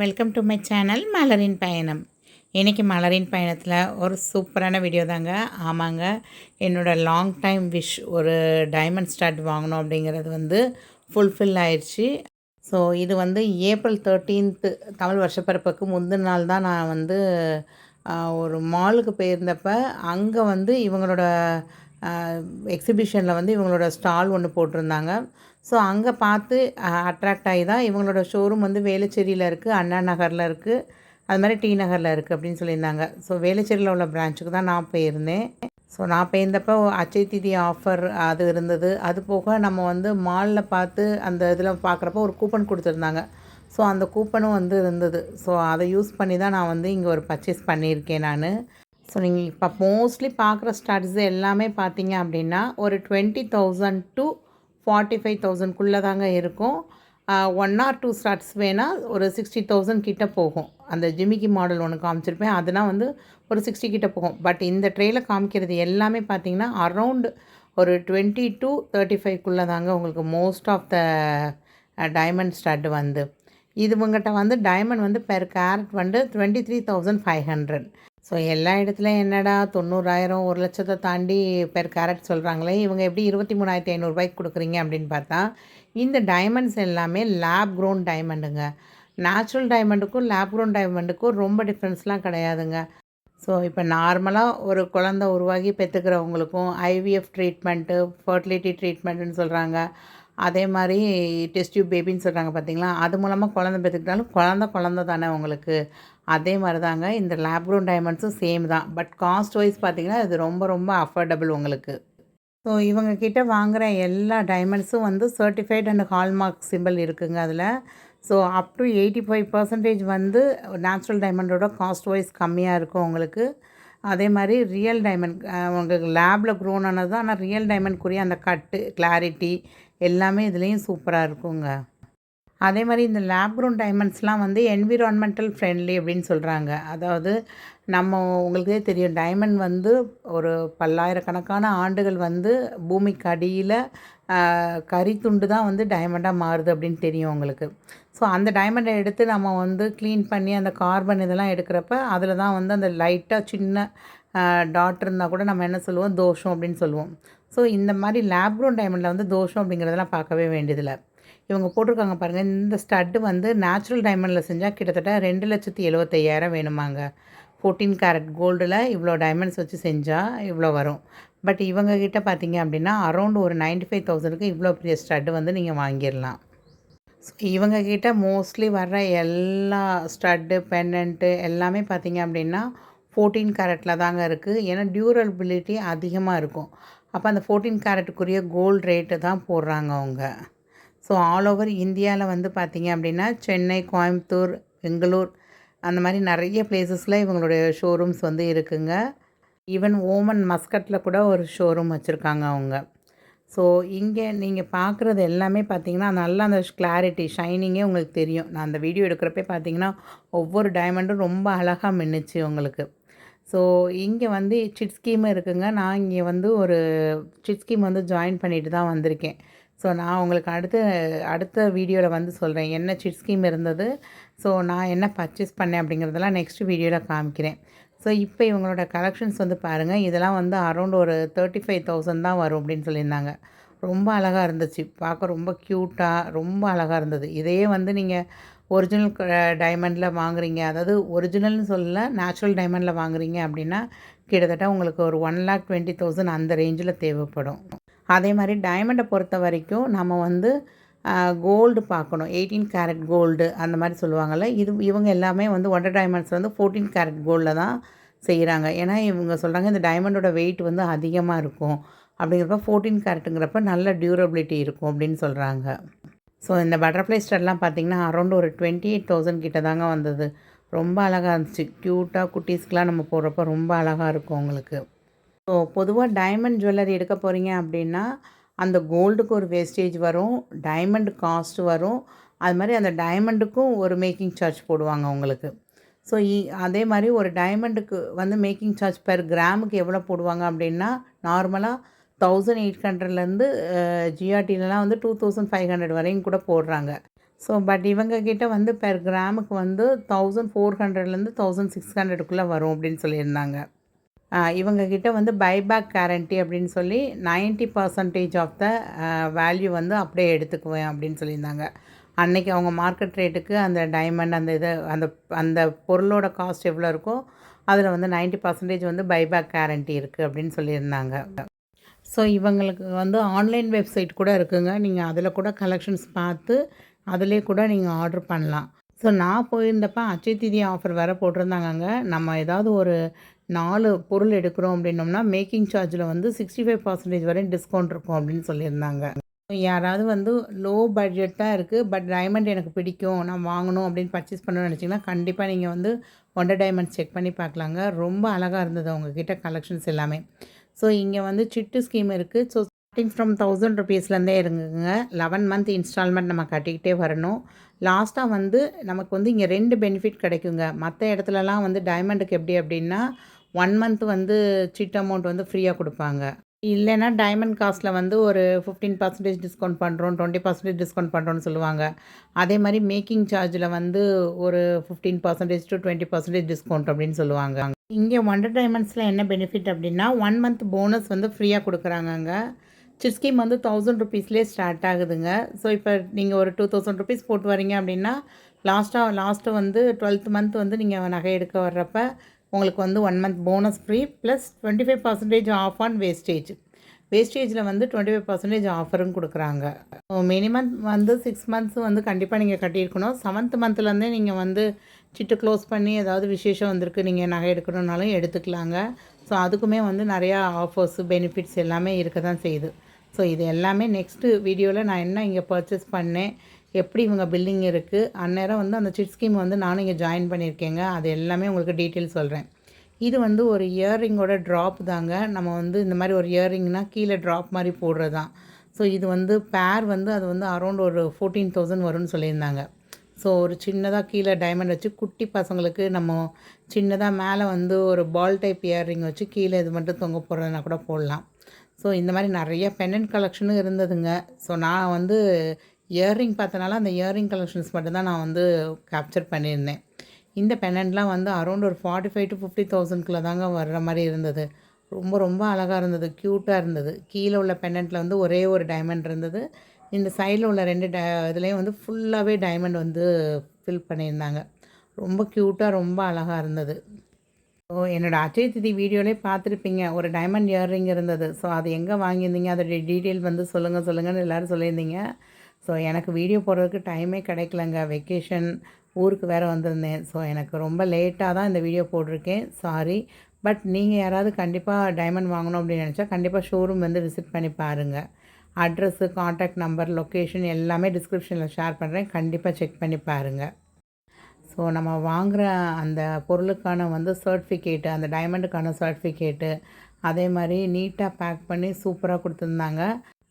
Welcome to my channel மலரின் பயணம். இன்றைக்கி மலரின் பயணத்தில் ஒரு சூப்பரான வீடியோ தாங்க. ஆமாங்க, என்னோடய லாங் டைம் விஷ் ஒரு டைமண்ட் ஸ்டார்ட் வாங்கணும் அப்படிங்கிறது ஃபுல்ஃபில் ஆயிடுச்சு. ஸோ இது ஏப்ரல் 13th தமிழ் வருஷப்பிறப்புக்கு முந்தின நாள் தான் நான் ஒரு மாலுக்கு போயிருந்தப்ப அங்கே இவங்களோட எக்ஸிபிஷனில் இவங்களோட ஸ்டால் ஒன்று போட்டிருந்தாங்க. ஸோ அங்கே பார்த்து அட்ராக்ட் ஆகி தான் இவங்களோட ஷோரூம் வேளச்சேரியில் இருக்குது, அண்ணா நகரில் இருக்குது, அது மாதிரி டி நகரில் இருக்குது அப்படின்னு சொல்லியிருந்தாங்க. ஸோ வேளச்சேரியில் உள்ள பிரான்ச்சுக்கு தான் நான் போயிருந்தேன். ஸோ நான் போயிருந்தப்போ அச்சய தீதி ஆஃபர் அது இருந்தது. அது போக நம்ம மாலில் பார்த்து அந்த இதில் பார்க்குறப்போ ஒரு கூப்பன் கொடுத்துருந்தாங்க. ஸோ அந்த கூப்பனும் இருந்தது. ஸோ அதை யூஸ் பண்ணி தான் நான் இங்கே ஒரு பர்ச்சேஸ் பண்ணியிருக்கேன் நான். ஸோ நீங்கள் இப்போ மோஸ்ட்லி பார்க்குற ஸ்டார்ட்ஸ் எல்லாமே பார்த்தீங்க அப்படின்னா ஒரு 20,000 to 45,000க்குள்ளே தாங்க இருக்கும். 1 or 2 ஸ்டார்ட்ஸ் வேணால் ஒரு 60,000 கிட்ட போகும். அந்த ஜிமிக்கி மாடல் ஒன்று காமிச்சிருப்பேன், அதெல்லாம் ஒரு 60 கிட்ட போகும். பட் இந்த ட்ரேயில் காமிக்கிறது எல்லாமே பார்த்தீங்கன்னா அரவுண்ட் ஒரு 20 to 35க்குள்ளே தாங்க உங்களுக்கு most of the diamond start இதுவங்கிட்ட டைமண்ட் பெர் கேரட் 23,500. ஸோ எல்லா இடத்துலையும் என்னடா 90,000 1,00,000 தாண்டி பெர் கேரட் சொல்கிறாங்களே, இவங்க எப்படி 23,500 கொடுக்குறீங்க அப்படின்னு பார்த்தா, இந்த டைமண்ட்ஸ் எல்லாமே லேப் க்ரோன் டைமண்டுங்க. நேச்சுரல் டைமண்டுக்கும் லேப் க்ரோன் டைமண்டுக்கும் ரொம்ப டிஃப்ரென்ஸ்லாம் கிடையாதுங்க. ஸோ இப்போ நார்மலாக ஒரு குழந்த உருவாகி பெற்றுக்கிறவங்களுக்கும் ஐவிஎஃப் ட்ரீட்மெண்ட்டு, ஃபர்டிலிட்டி ட்ரீட்மெண்ட்டுன்னு சொல்கிறாங்க. அதே மாதிரி டெஸ்ட் டியூப் பேபின்னு சொல்கிறாங்க பார்த்தீங்களா, அது மூலமாக குழந்த பெற்றுக்கிட்டாலும் குழந்த தானே உங்களுக்கு. அதே மாதிரி தாங்க இந்த லேப் க்ரோன் டைமண்ட்ஸும் சேம் தான். பட் காஸ்ட் வைஸ் பார்த்திங்கன்னா இது ரொம்ப ரொம்ப அஃபோர்டபுள் உங்களுக்கு. ஸோ இவங்கக்கிட்ட வாங்குகிற எல்லா டைமண்ட்ஸும் சர்டிஃபைட் அண்ட் ஹால்மார்க் சிம்பிள் இருக்குங்க அதில். ஸோ அப் டு 85% நேச்சுரல் டைமண்டோட காஸ்ட் வைஸ் கம்மியாக இருக்கும் உங்களுக்கு. அதே மாதிரி ரியல் டைமண்ட் உங்களுக்கு லேபில் க்ரோன் ஆனது தான், ஆனால் ரியல் டைமண்ட்க்குரிய அந்த கட்டு கிளாரிட்டி எல்லாமே இதுலேயும் சூப்பராக இருக்குங்க. அதே மாதிரி இந்த லேப் க்ரோன் டைமண்ட்ஸ்லாம் என்விரான்மெண்டல் ஃப்ரெண்ட்லி அப்படின்னு சொல்கிறாங்க. அதாவது நம்ம உங்களுக்கே தெரியும், டைமண்ட் ஒரு பல்லாயிரக்கணக்கான ஆண்டுகள் பூமிக்கு அடியில் கரித்துண்டு தான் டைமண்டாக மாறுது அப்படின்னு தெரியும் உங்களுக்கு. ஸோ அந்த டைமண்டை எடுத்து நம்ம க்ளீன் பண்ணி அந்த கார்பன் இதெல்லாம் எடுக்கிறப்ப அதில் தான் அந்த லைட்டாக சின்ன டாட் இருந்தால் கூட நம்ம என்ன சொல்லுவோம், தோஷம் அப்படின்னு சொல்லுவோம். ஸோ இந்த மாதிரி லேப் க்ரோன் டைமண்டில் தோஷம் அப்படிங்கிறதெல்லாம் பார்க்கவே வேண்டியதில்லை. இவங்க போட்டிருக்காங்க பாருங்கள், இந்த ஸ்டட்டு நேச்சுரல் டைமண்டில் செஞ்சால் கிட்டத்தட்ட 2,75,000 வேணுமாங்க. 14 கேரட் கோல்டில் இவ்வளோ டைமண்ட்ஸ் வச்சு செஞ்சால் இவ்வளோ வரும். பட் இவங்கக்கிட்ட பார்த்தீங்க அப்படின்னா அரௌண்ட் ஒரு 95,000க்கு இவ்வளோ பெரிய ஸ்டட்டு நீங்கள் வாங்கிடலாம். ஸோ இவங்கக்கிட்ட மோஸ்ட்லி வர்ற எல்லா ஸ்டட்டு பெண்டன்ட்டு எல்லாமே பார்த்தீங்க அப்படின்னா 14 கேரட்டில் தாங்க இருக்குது. ஏன்னா டியூரபிலிட்டி அதிகமாக இருக்கும். அப்போ அந்த 14 கேரட்டுக்குரிய கோல்டு ரேட்டு தான் போடுறாங்க அவங்க. ஸோ ஆல் ஓவர் இந்தியாவில் பார்த்தீங்க அப்படின்னா சென்னை, கோயம்புத்தூர், பெங்களூர் அந்த மாதிரி நிறைய பிளேசஸில் இவங்களுடைய ஷோரூம்ஸ் இருக்குங்க. ஈவன் ஓமன் மஸ்கட்டில் கூட ஒரு ஷோரூம் வச்சுருக்காங்க அவங்க. ஸோ இங்கே நீங்கள் பார்க்குறது எல்லாமே பார்த்தீங்கன்னா நல்லா அந்த கிளாரிட்டி ஷைனிங்கே உங்களுக்கு தெரியும். நான் அந்த வீடியோ எடுக்கிறப்பே பார்த்தீங்கன்னா ஒவ்வொரு டைமண்டும் ரொம்ப அழகாக மின்னுச்சு உங்களுக்கு. ஸோ இங்கே சிட் ஸ்கீம் இருக்குங்க. நான் இங்கே ஒரு சிட் ஸ்கீம் ஜாயின் பண்ணிட்டு தான் வந்திருக்கேன். ஸோ நான் உங்களுக்கு அடுத்த வீடியோவில் சொல்கிறேன் என்ன சிட் ஸ்கீம் இருந்தது, ஸோ நான் என்ன பர்ச்சேஸ் பண்ணேன் அப்படிங்கிறதெல்லாம் நெக்ஸ்ட் வீடியோவில் காமிக்கிறேன். ஸோ இப்போ இவங்களோட கலெக்ஷன்ஸ் பாருங்கள், இதெல்லாம் அரௌண்ட் ஒரு 35,000 தான் வரும் அப்படின்னு சொல்லியிருந்தாங்க. ரொம்ப அழகாக இருந்துச்சு, பார்க்க ரொம்ப க்யூட்டாக ரொம்ப அழகாக இருந்தது. இதையே நீங்கள் ஒரிஜினல் டைமண்டில் வாங்குறீங்க, அதாவது ஒரிஜினல்னு சொல்லலை நேச்சுரல் டைமண்டில் வாங்குறீங்க அப்படின்னா கிட்டத்தட்ட உங்களுக்கு ஒரு 1,20,000 அந்த ரேஞ்சில் தேவைப்படும். அதே மாதிரி டைமண்டை பொறுத்த வரைக்கும் நம்ம கோல்டு பார்க்கணும். 18 கேரட் கோல்டு அந்த மாதிரி சொல்லுவாங்கள்ல, இவங்க எல்லாமே ஒண்டர் டைமண்ட்ஸ் 14 கேரட் கோல்டில் தான் செய்கிறாங்க. ஏன்னா இவங்க சொல்கிறாங்க இந்த டைமண்டோட வெயிட் அதிகமாக இருக்கும் அப்படிங்கிறப்ப 14 கேரட்டுங்கிறப்ப நல்ல டியூரபிலிட்டி இருக்கும் அப்படின்னு சொல்கிறாங்க. ஸோ இந்த பட்டர்ஃப்ளை ஸ்டட்லாம் பார்த்திங்கன்னா அரௌண்ட் ஒரு 28,000 கிட்ட தாங்க வந்தது. ரொம்ப அழகாக இருந்துச்சு, க்யூட்டாக குட்டீஸ்க்கெலாம் நம்ம போடுறப்ப ரொம்ப அழகாக இருக்கும் உங்களுக்கு. ஸோ பொதுவாக டைமண்ட் ஜுவல்லரி எடுக்க போகிறீங்க அப்படின்னா அந்த கோல்டுக்கு ஒரு வேஸ்டேஜ் வரும், டைமண்ட் காஸ்ட் வரும், அது மாதிரி அந்த டைமண்டுக்கும் ஒரு மேக்கிங் சார்ஜ் போடுவாங்க உங்களுக்கு. ஸோ அதே மாதிரி ஒரு டைமண்டுக்கு மேக்கிங் சார்ஜ் பெர் கிராமுக்கு எவ்வளோ போடுவாங்க அப்படின்னா நார்மலாக 1,800லேருந்து ஜிஆர்டிலலாம் 2,500 வரையும் கூட போடுறாங்க. ஸோ பட் இவங்க கிட்ட வந்து பெர் கிராமுக்கு வந்து 1400லேருந்து 1600க்குள்ளே வரும் அப்படின்னு சொல்லியிருந்தாங்க. இவங்க கிட்ட வந்து பைபேக் கேரண்டி அப்படின்னு சொல்லி 90% ஆஃப் த வேல்யூ வந்து அப்படியே எடுத்துக்குவேன் அப்படின்னு சொல்லியிருந்தாங்க. அன்னைக்கு அவங்க மார்க்கெட் ரேட்டுக்கு அந்த டைமண்ட் அந்த இதை அந்த அந்த பொருளோட காஸ்ட் எவ்வளோ இருக்கோ அதில் வந்து 90% வந்து பைபேக் கேரண்டி இருக்குது அப்படின்னு சொல்லியிருந்தாங்க. ஸோ இவங்களுக்கு வந்து ஆன்லைன் வெப்சைட் கூட இருக்குங்க. நீங்கள் அதில் கூட கலெக்ஷன்ஸ் பார்த்து அதிலே கூட நீங்கள் ஆர்டர் பண்ணலாம். ஸோ நான் போயிருந்தப்ப அட்சய தீதி ஆஃபர் வேறு போட்டிருந்தாங்கங்க. நம்ம ஏதாவது ஒரு 4 பொருள் எடுக்கிறோம் அப்படின்னோம்னா மேக்கிங் சார்ஜில் வந்து 65% வரையும் டிஸ்கவுண்ட் இருக்கும் அப்படின்னு சொல்லியிருந்தாங்க. யாராவது வந்து லோ பட்ஜெட்டாக இருக்குது பட் டைமண்ட் எனக்கு பிடிக்கும், நான் வாங்கணும் அப்படின்னு பர்ச்சேஸ் பண்ணணும்னு நினச்சிங்கன்னா கண்டிப்பாக நீங்கள் வந்து ஒண்டர் டைமண்ட்ஸ் செக் பண்ணி பார்க்கலாங்க. ரொம்ப அழகாக இருந்தது அவங்கக்கிட்ட கலெக்ஷன்ஸ் எல்லாமே. ஸோ இங்கே வந்து சிட்டு ஸ்கீம் இருக்குது. ஸோ ஸ்டார்டிங் ஃப்ரம் 1000 ருபீஸ்லேருந்தே இருங்குங்க. 11 மந்த் இன்ஸ்டால்மெண்ட் நம்ம கட்டிக்கிட்டே வரணும். லாஸ்ட்டாக வந்து நமக்கு வந்து இங்கே 2 பெனிஃபிட் கிடைக்குங்க. மற்ற இடத்துலலாம் வந்து டைமண்டுக்கு எப்படி அப்படின்னா 1 மந்த் வந்து சிட் அமௌண்ட் வந்து ஃப்ரீயாக கொடுப்பாங்க. இல்லைன்னா டைமண்ட் காஸ்ட்டில் வந்து ஒரு 15% டிஸ்கவுண்ட் பண்ணுறோம், 20% டிஸ்கவுண்ட் பண்ணுறோன்னு சொல்லுவாங்க. அதே மாதிரி மேக்கிங் சார்ஜில் வந்து ஒரு 15% to 20% டிஸ்கவுண்ட் அப்படின்னு சொல்லுவாங்க. இங்கே ஒண்டர் டைமண்ட்ஸில் என்ன பெனிஃபிட் அப்படின்னா 1 மந்த் போனஸ் வந்து ஃப்ரீயாக கொடுக்குறாங்கங்க. சிட் ஸ்கீம் வந்து 1000 ருபீஸ்லேயே ஸ்டார்ட் ஆகுதுங்க. ஸோ இப்போ நீங்கள் ஒரு 2000 ருபீஸ் போட்டு வரீங்க அப்படின்னா லாஸ்ட்டு வந்து 12th மந்த் வந்து நீங்கள் நகை எடுக்க வர்றப்ப உங்களுக்கு வந்து 1 month bonus free plus 25% off on wastage. வேஸ்டேஜில் வந்து 25% ஆஃபரும் கொடுக்குறாங்க. மினிமம் வந்து 6 மந்த்ஸ் வந்து கண்டிப்பாக நீங்கள் கட்டியிருக்கணும். 7th மந்த்லேருந்தே நீங்கள் வந்து சிட்டு க்ளோஸ் பண்ணி ஏதாவது விசேஷம் வந்திருக்கு, நீங்கள் நகை எடுக்கணுன்னாலும் எடுத்துக்கலாங்க. ஸோ அதுக்குமே வந்து நிறையா ஆஃபர்ஸ் பெனிஃபிட்ஸ் எல்லாமே இருக்க தான் செய்யுது. ஸோ இது எல்லாமே நெக்ஸ்ட்டு வீடியோவில் நான் என்ன இங்கே பர்ச்சேஸ் பண்ணேன், எப்படி இவங்க பில்லிங் இருக்குது, அந்நேரம் வந்து அந்த சிட் ஸ்கீம் வந்து நானும் இங்கே ஜாயின் பண்ணியிருக்கேங்க. அது எல்லாமே உங்களுக்கு டீட்டெயில் சொல்கிறேன். இது வந்து ஒரு இயர்ரிங்கோட ட்ராப் தாங்க. நம்ம வந்து இந்த மாதிரி ஒரு இயர்ரிங்னால் கீழே ட்ராப் மாதிரி போடுறது தான். ஸோ இது வந்து பேர் வந்து அது வந்து அரௌண்ட் ஒரு 14,000 வரும்னு சொல்லியிருந்தாங்க. ஸோ ஒரு சின்னதாக கீழே டைமண்ட் வச்சு குட்டி பசங்களுக்கு நம்ம சின்னதாக மேலே வந்து ஒரு பால் டைப் இயர்ரிங் வச்சு கீழே இது மட்டும் தொங்க போடுறதுனா கூட போடலாம். ஸோ இந்த மாதிரி நிறைய பெண்டன்ட் கலெக்ஷனும் இருந்ததுங்க. ஸோ நான் வந்து இயர்ரிங் பார்த்தனால அந்த இயர்ரிங் கலெக்ஷன்ஸ் மட்டும்தான் நான் வந்து கேப்சர் பண்ணியிருந்தேன். இந்த பெண்டன்ட்லாம் வந்து அரௌண்ட் ஒரு 45,000 to 50,000க்குள்ளே தாங்க வர்ற மாதிரி இருந்தது. ரொம்ப ரொம்ப அழகாக இருந்தது, க்யூட்டாக இருந்தது. கீழே உள்ள பெண்டன்ட்டில் வந்து ஒரே ஒரு டைமண்ட் இருந்தது. இந்த சைடில் உள்ள 2 இதுலேயும் வந்து ஃபுல்லாகவே டைமண்ட் வந்து ஃபில் பண்ணியிருந்தாங்க. ரொம்ப க்யூட்டாக ரொம்ப அழகாக இருந்தது. ஸோ என்னோடய அட்சய திதி வீடியோலே பார்த்துருப்பீங்க, ஒரு டைமண்ட் இயர்ரிங் இருந்தது. ஸோ அது எங்கே வாங்கியிருந்தீங்க, அதோடைய டீட்டெயில் வந்து சொல்லுங்கன்னு எல்லோரும் சொல்லியிருந்தீங்க. ஸோ எனக்கு வீடியோ போடுறதுக்கு டைமே கிடைக்கலங்க. வெக்கேஷன் ஊருக்கு வேறு வந்திருந்தேன். ஸோ எனக்கு ரொம்ப லேட்டாக தான் இந்த வீடியோ போட்டிருக்கேன், சாரி. பட் நீங்கள் யாராவது கண்டிப்பாக டைமண்ட் வாங்கணும் அப்படின்னு நினச்சா கண்டிப்பாக ஷோரூம் வந்து விசிட் பண்ணி பாருங்கள். அட்ரஸ்ஸு, காண்டாக்ட் நம்பர், லொக்கேஷன் எல்லாமே டிஸ்கிரிப்ஷனில் ஷேர் பண்ணுறேன். கண்டிப்பாக செக் பண்ணி பாருங்கள். ஸோ நம்ம வாங்குகிற அந்த பொருளுக்கான வந்து சர்டிஃபிகேட்டு, அந்த டைமண்டுக்கான சர்டிஃபிகேட்டு, அதே மாதிரி நீட்டாக பேக் பண்ணி சூப்பராக கொடுத்துருந்தாங்க.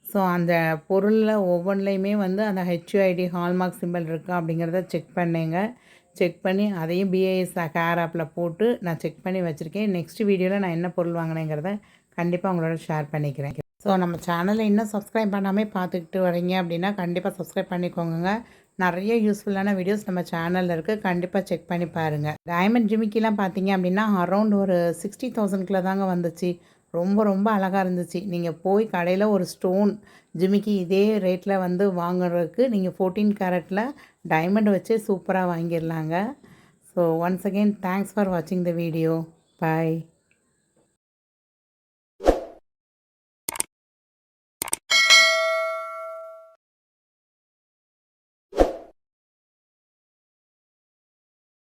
ஸோ அந்த பொருளில் ஒவ்வொன்றிலையுமே வந்து அந்த ஹெச்யூஐடி ஹால்மார்க் சிம்பிள் இருக்கா அப்படிங்கிறத செக் பண்ணேங்க. செக் பண்ணி அதையும் பிஏஎஸ் கேர் ஆப்பில் போட்டு நான் செக் பண்ணி வச்சுருக்கேன். நெக்ஸ்ட் வீடியோவில் நான் என்ன பொருள் வாங்கினேங்கிறத கண்டிப்பாக உங்களோட ஷேர் பண்ணிக்கிறேன். ஸோ நம்ம சேனலை இன்னும் சப்ஸ்கிரைப் பண்ணாமல் பார்த்துக்கிட்டு வரீங்க அப்படின்னா கண்டிப்பாக சப்ஸ்கிரைப் பண்ணிக்கோங்க. நிறைய யூஸ்ஃபுல்லான வீடியோஸ் நம்ம சேனலில் இருக்குது, கண்டிப்பாக செக் பண்ணி பாருங்கள். டைமண்ட் ஜிமிக்கிலாம் பார்த்தீங்க அப்படின்னா அரௌண்ட் ஒரு 60,000க்குள்ளே தாங்க வந்துச்சு. ரொம்ப ரொம்ப அழகாக இருந்துச்சு. நீங்கள் போய் கடையில் ஒரு ஸ்டோன் ஜிமிக்கி இதே ரேட்டில் வந்து வாங்குறதுக்கு நீங்கள் 14 கேரட்டில் டைமண்ட் வச்சே சூப்பராக வாங்கிடலாங்க. So once again thanks for வாட்சிங் த வீடியோ. பாய்.